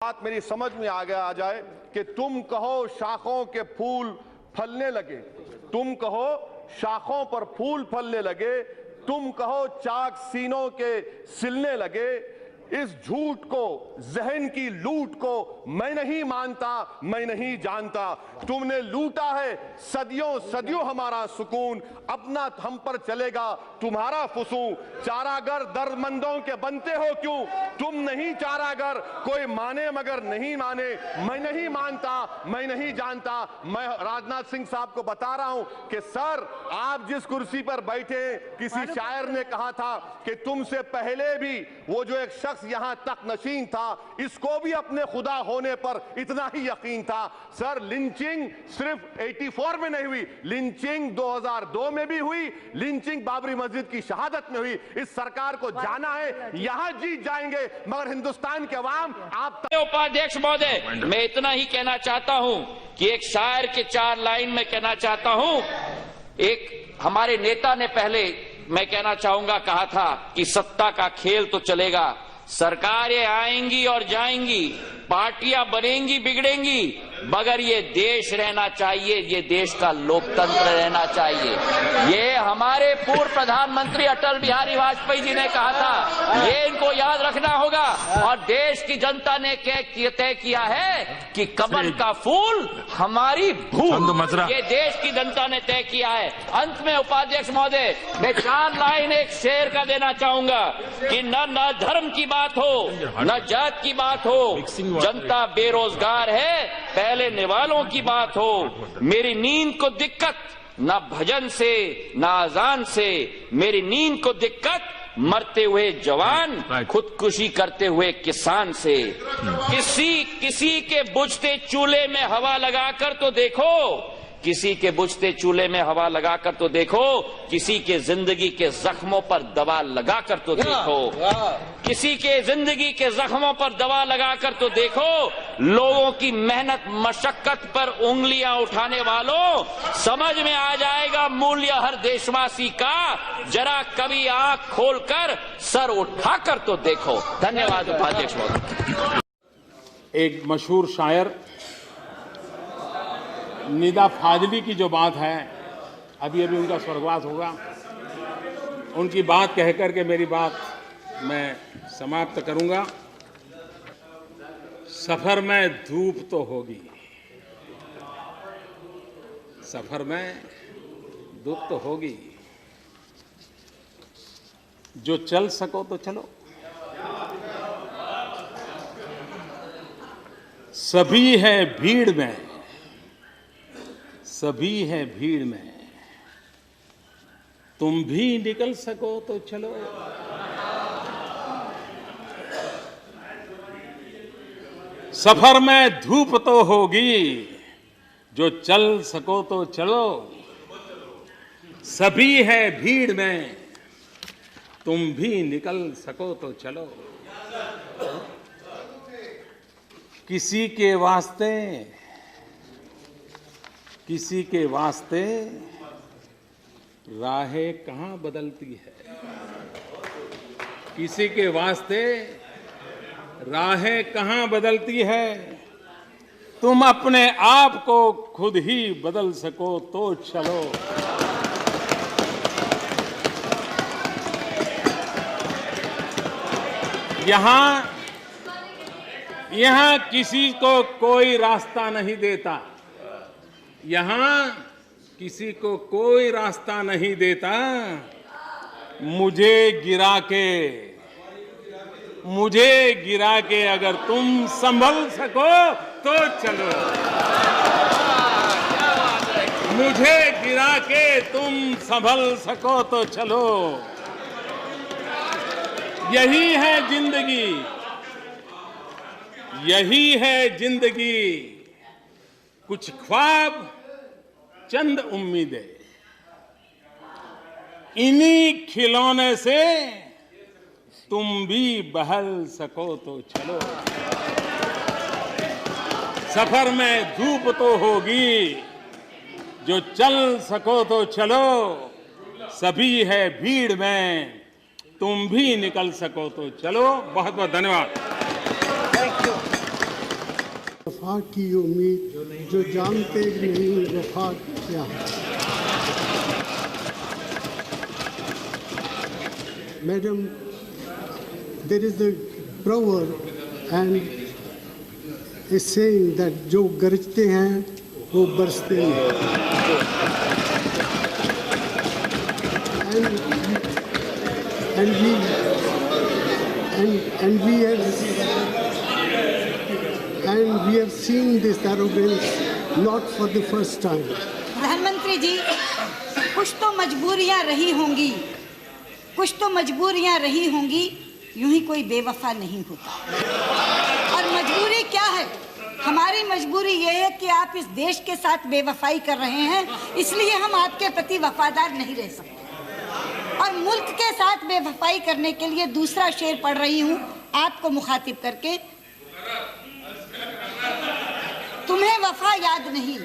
बात मेरी समझ में आ जाए कि तुम कहो शाखों के फूल फलने लगे, तुम कहो शाखों पर फूल फलने लगे, तुम कहो चाक सीनों के सिलने लगे। इस झूठ को, जहन की लूट को मैं नहीं मानता, मैं नहीं जानता। तुमने लूटा है सदियों सदियों हमारा सुकून, अपना हम पर चलेगा तुम्हारा फुसूं। चारागर दर्दमंदों के बनते हो क्यों, तुम नहीं चारागर, कोई माने मगर नहीं माने। मैं नहीं मानता, मैं नहीं जानता। मैं राजनाथ सिंह साहब को बता रहा हूं कि सर, आप जिस कुर्सी पर बैठे, किसी शायर ने कहा था कि तुमसे पहले भी वो जो एक शख्स यहां तक नशीन था, इसको भी अपने खुदा होने पर इतना ही यकीन था। सर, लिंचिंग सिर्फ 84 में नहीं हुई, लिंचिंग 2002 में भी हुई, लिंचिंग बाबरी मस्जिद की शहादत में हुई। इस सरकार को जाना है, यहां जीत जाएंगे, मगर हिंदुस्तान के अवाम आप उपाध्यक्ष महोदय, मैं इतना ही कहना चाहता हूं कि एक शायर के 4 लाइन में कहना चाहता हूं। एक हमारे नेता ने पहले, मैं कहना चाहूंगा, कहा था कि सत्ता का खेल तो चलेगा, सरकारें आएंगी और जाएंगी, पार्टियां बनेंगी बिगड़ेंगी, मगर ये देश रहना चाहिए, ये देश का लोकतंत्र रहना चाहिए। ये हमारे पूर्व प्रधानमंत्री अटल बिहारी वाजपेयी जी ने कहा था, ये इनको याद रखना होगा। और देश की जनता ने तय किया है कि कमल का फूल हमारी भूख, ये देश की जनता ने तय किया है। अंत में उपाध्यक्ष महोदय, मैं 4 लाइन एक शेर का देना चाहूंगा कि न धर्म की बात हो, न जात की बात हो, जनता बेरोजगार है, पहले निवालों की बात हो। मेरी नींद को दिक्कत न भजन से न अजान से, मेरी नींद को दिक्कत मरते हुए जवान, खुदकुशी करते हुए किसान से। किसी के बुझते चूल्हे में हवा लगाकर तो देखो, किसी के बुझते चूल्हे में हवा लगाकर तो देखो, किसी के जिंदगी के जख्मों पर दवा लगाकर तो देखो, किसी के जिंदगी के जख्मों पर दवा लगाकर तो देखो। लोगों की मेहनत मशक्कत पर उंगलियां उठाने वालों, समझ में आ जाएगा मूल्य हर देशवासी का, जरा कभी आंख खोलकर सर उठाकर तो देखो। धन्यवाद उपाध्यक्ष महोदय। एक मशहूर शायर निदा फाजली की जो बात है, अभी अभी उनका स्वर्गवास होगा, उनकी बात कहकर के मेरी बात मैं समाप्त करूंगा। सफर में धूप तो होगी, सफर में धूप तो होगी, जो चल सको तो चलो। सभी है भीड़ में, सभी है भीड़ में, तुम भी निकल सको तो चलो। सफर में धूप तो होगी, जो चल सको तो चलो। सभी है भीड़ में, तुम भी निकल सको तो चलो। किसी के वास्ते, किसी के वास्ते राहें कहां बदलती है, किसी के वास्ते राहें कहां बदलती है। तुम अपने आप को खुद ही बदल सको तो चलो। यहां किसी को कोई रास्ता नहीं देता, यहां किसी को कोई रास्ता नहीं देता। मुझे गिरा के अगर तुम संभल सको तो चलो। मुझे गिरा के तुम संभल सको तो चलो। यही है जिंदगी, यही है जिंदगी। कुछ ख्वाब, चंद उम्मीदें, इन्हीं खिलौने से तुम भी बहल सको तो चलो। सफर में धूप तो होगी, जो चल सको तो चलो। सभी है भीड़ में, तुम भी निकल सको तो चलो। बहुत बहुत धन्यवाद। Thank you. वफा की उम्मीद जो जानते नहीं वफा क्या है। Madam, there is a proverb and a saying that जो गरजते हैं वो बरसते हैं। And we have seen this arrogance not for the first time. प्रधानमंत्री जी, कुछ तो मजबूरियां रही होंगी, कुछ तो मजबूरियां रही होंगी, यूं ही कोई बेवफा नहीं होता। और मजबूरी क्या है? हमारी मजबूरी ये है कि आप इस देश के साथ बेवफाई कर रहे हैं, इसलिए हम आपके प्रति वफादार नहीं रह सकते। और मुल्क के साथ बेवफाई करने के लिए दूसरा शेर पढ़ रही हूं आपको मुखातिब करके। तुम्हें वफा याद नहीं,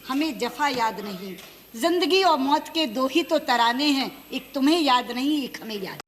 हमें जफा याद नहीं, जिंदगी और मौत के दो ही तो तराने हैं, एक तुम्हें याद नहीं, एक हमें याद।